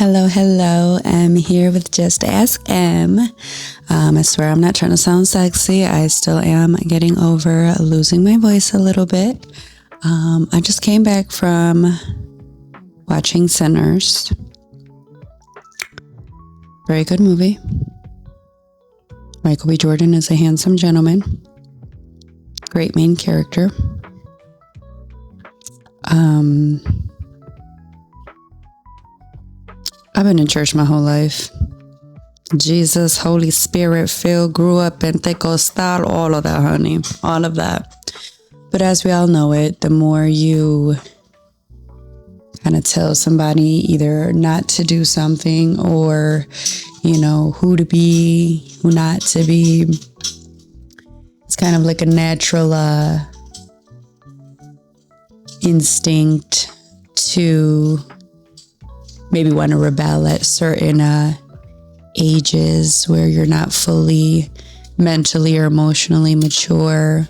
Hello. I'm here with Just Ask M. I swear I'm not trying to sound sexy. I still am getting over losing my voice a little bit. I just came back from watching Sinners. Very good movie. Michael B. Jordan is a handsome gentleman. Great main character. I've been in church my whole life. Jesus, Holy Spirit, filled, grew up in Pentecostal, all of that, honey. All of that. But as we all know it, the more you kind of tell somebody either not to do something or, who to be, who not to be, it's kind of like a natural instinct to maybe want to rebel at certain ages where you're not fully mentally or emotionally mature.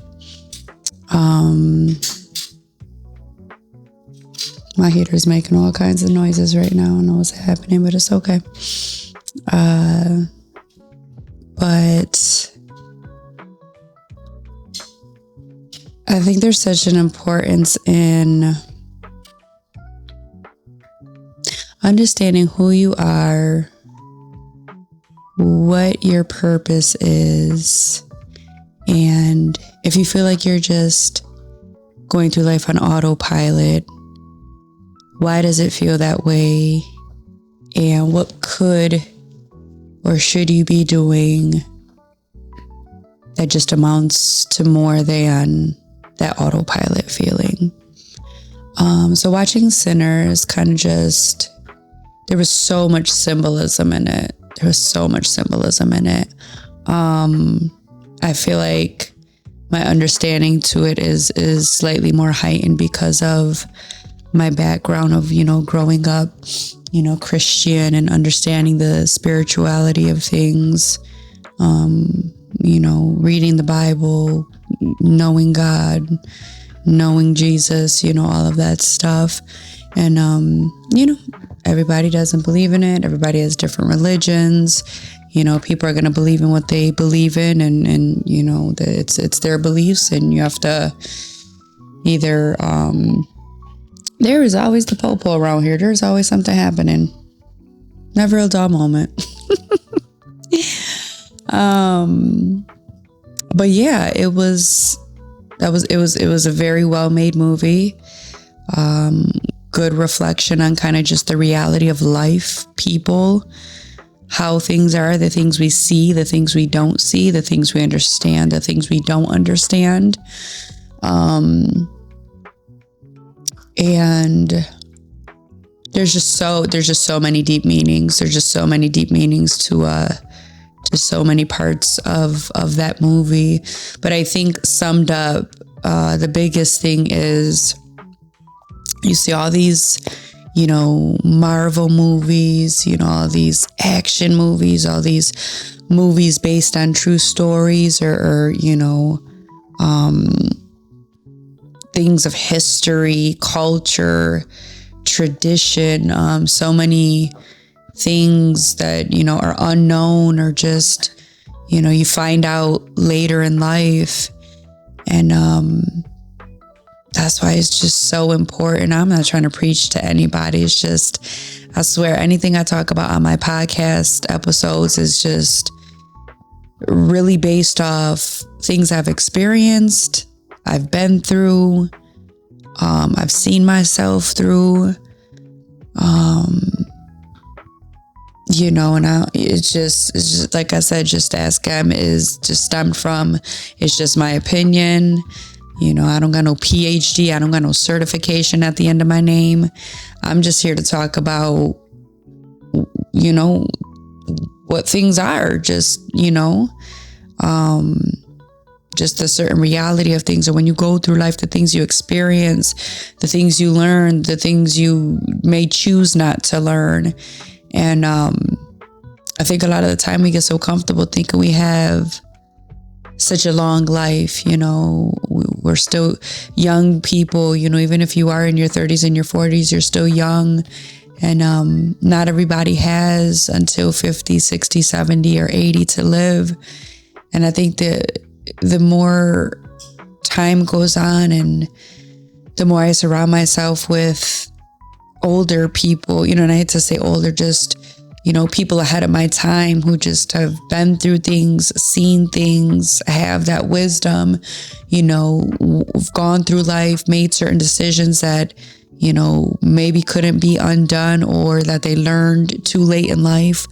My heater's making all kinds of noises right now. I don't know what's happening, but it's okay. But I think there's such an importance in understanding who you are, what your purpose is, and if you feel like you're just going through life on autopilot, why does it feel that way? And what could or should you be doing that just amounts to more than that autopilot feeling? So watching Sinners kind of just, there was so much symbolism in it. I feel like my understanding to it is slightly more heightened because of my background of, growing up, Christian and understanding the spirituality of things, reading the Bible, knowing God, knowing Jesus, all of that stuff. And, everybody doesn't believe in it. Everybody has different religions. People are going to believe in what they believe in and it's their beliefs, and you have to either, there is always the po-po around here. There's always something happening. Never a dull moment. But yeah, it was a very well-made movie. Good reflection on kind of just the reality of life, people, how things are, the things we see, the things we don't see, the things we understand, the things we don't understand. And there's just so many deep meanings. There's just so many deep meanings to so many parts of that movie. But I think summed up, the biggest thing is you see all these, Marvel movies, all these action movies, all these movies based on true stories or things of history, culture, tradition, so many things that, are unknown or just, you find out later in life. And that's why it's just so important. I'm not trying to preach to anybody. It's just, I swear, anything I talk about on my podcast episodes is just really based off things I've experienced, I've been through, I've seen myself through, and it's just like I said, Just Ask M is just stemmed from, it's just my opinion. I don't got no PhD. I don't got no certification at the end of my name. I'm just here to talk about, what things are, just, just the certain reality of things. And when you go through life, the things you experience, the things you learn, the things you may choose not to learn. And I think a lot of the time we get so comfortable thinking we have such a long life, we're still young people, even if you are in your 30s and your 40s, you're still young. And not everybody has until 50, 60, 70, or 80 to live. And I think that the more time goes on and the more I surround myself with older people, and I hate to say older, just, people ahead of my time who just have been through things, seen things, have that wisdom, gone through life, made certain decisions that, maybe couldn't be undone, or that they learned too late in life.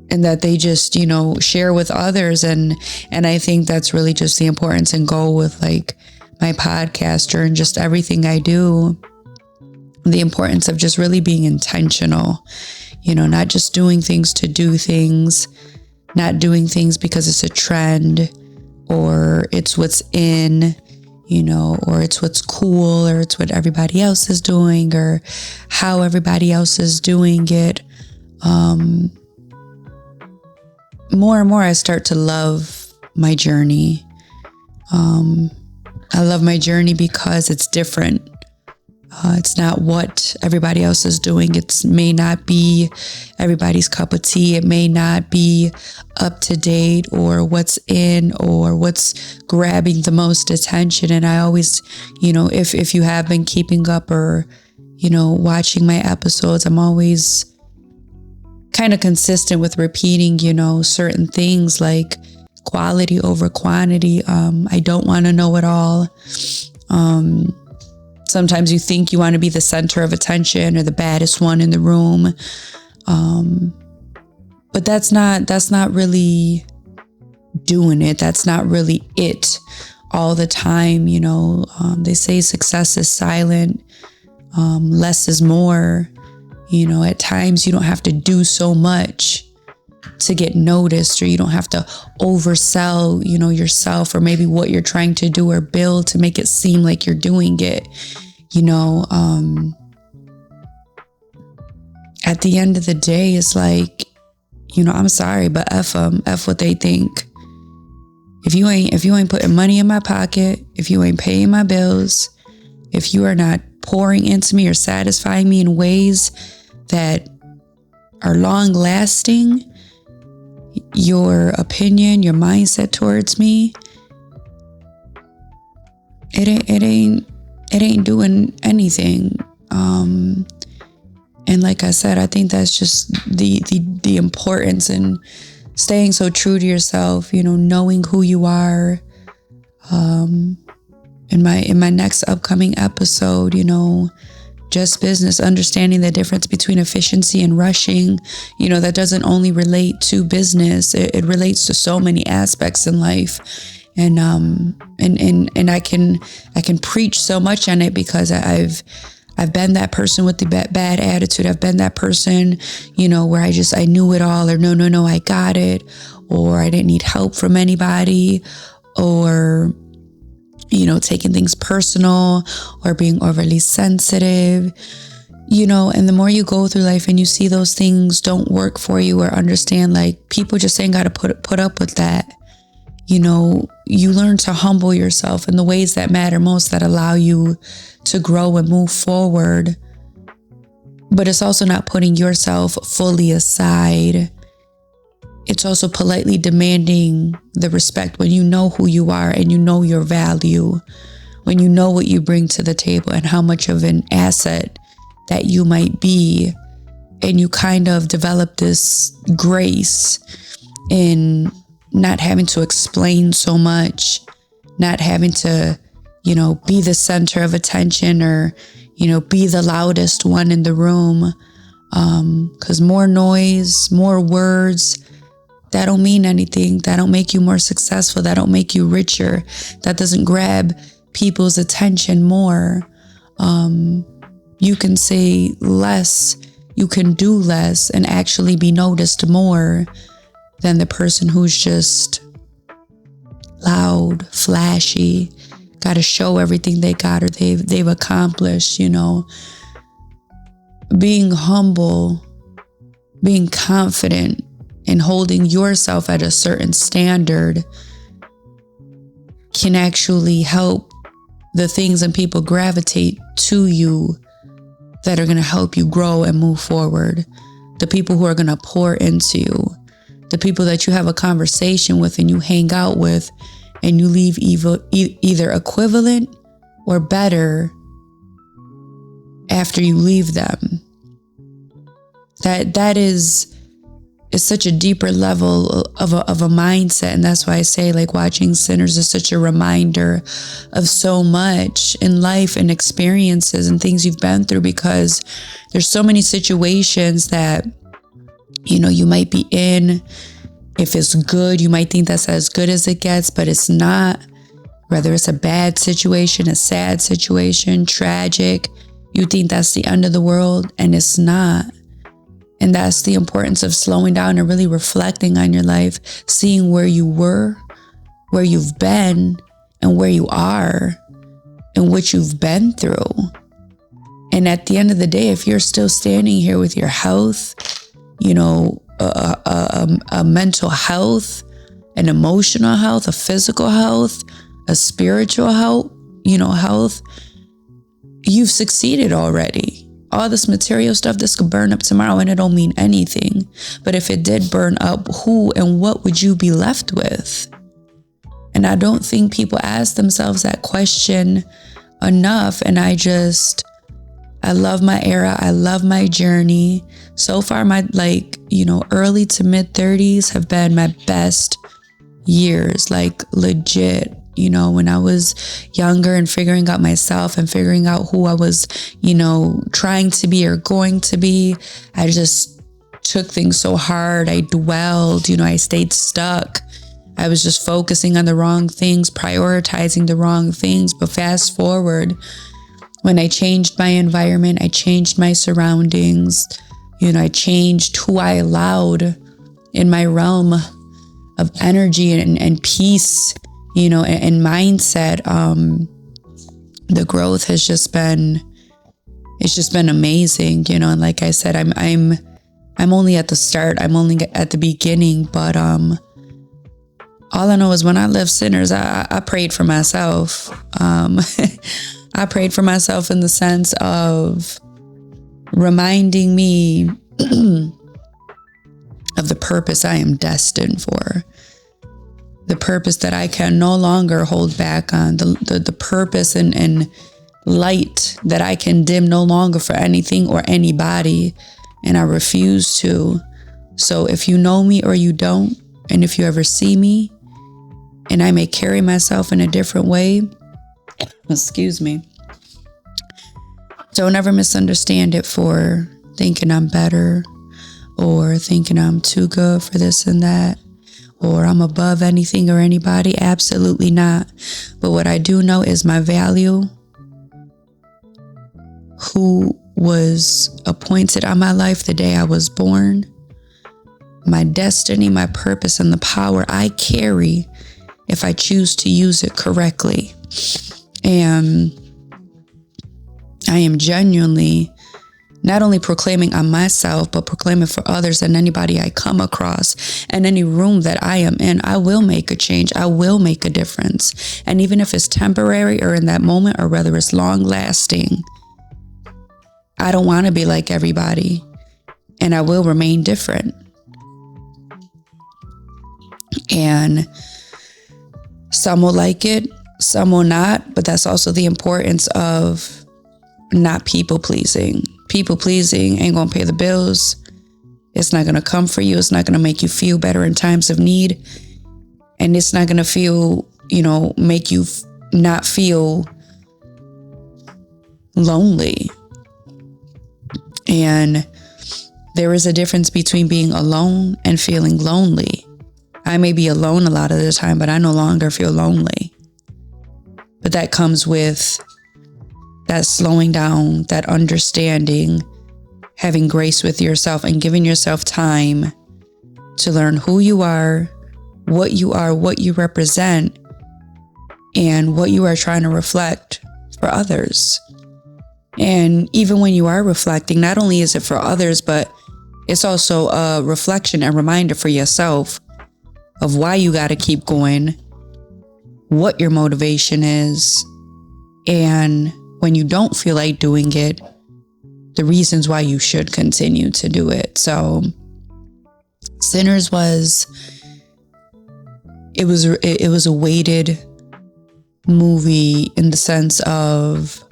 And that they just, share with others. And I think that's really just the importance and goal with like my podcaster and just everything I do. The importance of just really being intentional, not just doing things to do things, not doing things because it's a trend or it's what's in, or it's what's cool, or it's what everybody else is doing, or how everybody else is doing it. More and more, I start to love my journey. I love my journey because it's different. It's not what everybody else is doing. It may not be everybody's cup of tea. It may not be up to date or what's in or what's grabbing the most attention. And I always, if you have been keeping up or, watching my episodes, I'm always kind of consistent with repeating, certain things like quality over quantity. I don't want to know it all. Sometimes you think you want to be the center of attention or the baddest one in the room. But that's not really doing it. That's not really it all the time. They say success is silent. Less is more. At times you don't have to do so much to get noticed, or you don't have to oversell, yourself or maybe what you're trying to do or build to make it seem like you're doing it. At the end of the day, it's like, I'm sorry, but F what they think. If you ain't putting money in my pocket, if you ain't paying my bills, if you are not pouring into me or satisfying me in ways that are long lasting, your opinion, your mindset towards me, it ain't doing anything. And like I said, I think that's just the importance in staying so true to yourself, knowing who you are. In my next upcoming episode, just business, understanding the difference between efficiency and rushing, that doesn't only relate to business. It relates to so many aspects in life. And I can preach so much on it because I've been that person with the bad attitude. I've been that person, where I knew it all, or no, I got it, or I didn't need help from anybody, or taking things personal, or being overly sensitive, and the more you go through life and you see those things don't work for you, or understand like people just ain't got to put up with that, you learn to humble yourself in the ways that matter most, that allow you to grow and move forward. But it's also not putting yourself fully aside. It's also politely demanding the respect when you know who you are and you know your value, when you know what you bring to the table and how much of an asset that you might be. And you kind of develop this grace in not having to explain so much, not having to, be the center of attention, or, be the loudest one in the room. 'Cause more noise, more words, that don't mean anything. That don't make you more successful. That don't make you richer. That doesn't grab people's attention more. You can say less, you can do less, and actually be noticed more than the person who's just loud, flashy, got to show everything they got or they've accomplished. Being humble, being confident, and holding yourself at a certain standard can actually help the things and people gravitate to you that are going to help you grow and move forward, the people who are going to pour into you, the people that you have a conversation with and you hang out with and you leave either equivalent or better after you leave them. That is such a deeper level of a mindset. And that's why I say, like, watching Sinners is such a reminder of so much in life and experiences and things you've been through, because there's so many situations that, you know, you might be in. If it's good, you might think that's as good as it gets, but it's not. Whether it's a bad situation, a sad situation, tragic, you think that's the end of the world, and it's not. And that's the importance of slowing down and really reflecting on your life, seeing where you were, where you've been, and where you are, and what you've been through. And at the end of the day, if you're still standing here with your health, you know, a mental health, an emotional health, a physical health, a spiritual health, health, you've succeeded already. All this material stuff, this could burn up tomorrow and it don't mean anything. But if it did burn up, who and what would you be left with? And I don't think people ask themselves that question enough. And I love my era. I love my journey. So far, my early to mid 30s have been my best years, like legit. When I was younger and figuring out myself and figuring out who I was, trying to be or going to be, I just took things so hard. I dwelled, I stayed stuck. I was just focusing on the wrong things, prioritizing the wrong things. But fast forward, when I changed my environment, I changed my surroundings, I changed who I allowed in my realm of energy and peace, and mindset. The growth has just been amazing, and like I said, I'm only at the start. I'm only at the beginning, but all I know is when I left Sinners, I prayed for myself. I prayed for myself in the sense of reminding me of the purpose I am destined for. The purpose that I can no longer hold back on, the purpose and light that I can dim no longer for anything or anybody, and I refuse to. So if you know me or you don't, and if you ever see me, and I may carry myself in a different way, excuse me, don't ever misunderstand it for thinking I'm better or thinking I'm too good for this and that, or I'm above anything or anybody. Absolutely not. But what I do know is my value, who was appointed on my life the day I was born, my destiny, my purpose, and the power I carry if I choose to use it correctly. And I am genuinely not only proclaiming on myself, but proclaiming for others and anybody I come across, and any room that I am in. I will make a change. I will make a difference. And even if it's temporary or in that moment, or whether it's long lasting, I don't want to be like everybody, and I will remain different. And some will like it, some will not, but that's also the importance of not people pleasing. People pleasing ain't gonna pay the bills. It's not gonna come for you. It's not gonna make you feel better in times of need. And it's not gonna make you not feel lonely. And there is a difference between being alone and feeling lonely. I may be alone a lot of the time, but I no longer feel lonely. But that comes with that slowing down, that understanding, having grace with yourself, and giving yourself time to learn who you are, what you represent, and what you are trying to reflect for others. And even when you are reflecting, not only is it for others, but it's also a reflection and reminder for yourself of why you got to keep going, what your motivation is, and when you don't feel like doing it, the reasons why you should continue to do it. So Sinners was a weighted movie in the sense of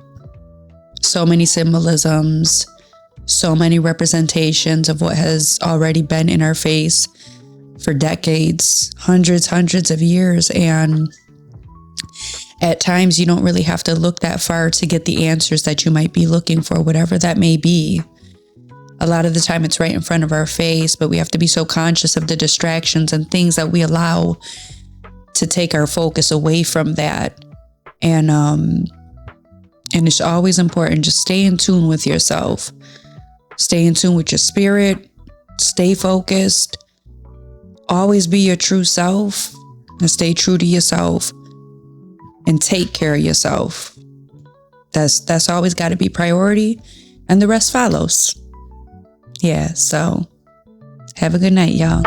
so many symbolisms, so many representations of what has already been in our face for decades, hundreds of years. And at times you don't really have to look that far to get the answers that you might be looking for, whatever that may be. A lot of the time it's right in front of our face, but we have to be so conscious of the distractions and things that we allow to take our focus away from that. And it's always important, just stay in tune with yourself. Stay in tune with your spirit. Stay focused. Always be your true self and stay true to yourself and take care of yourself. That's always got to be priority, and the rest follows. Yeah, so have a good night, y'all.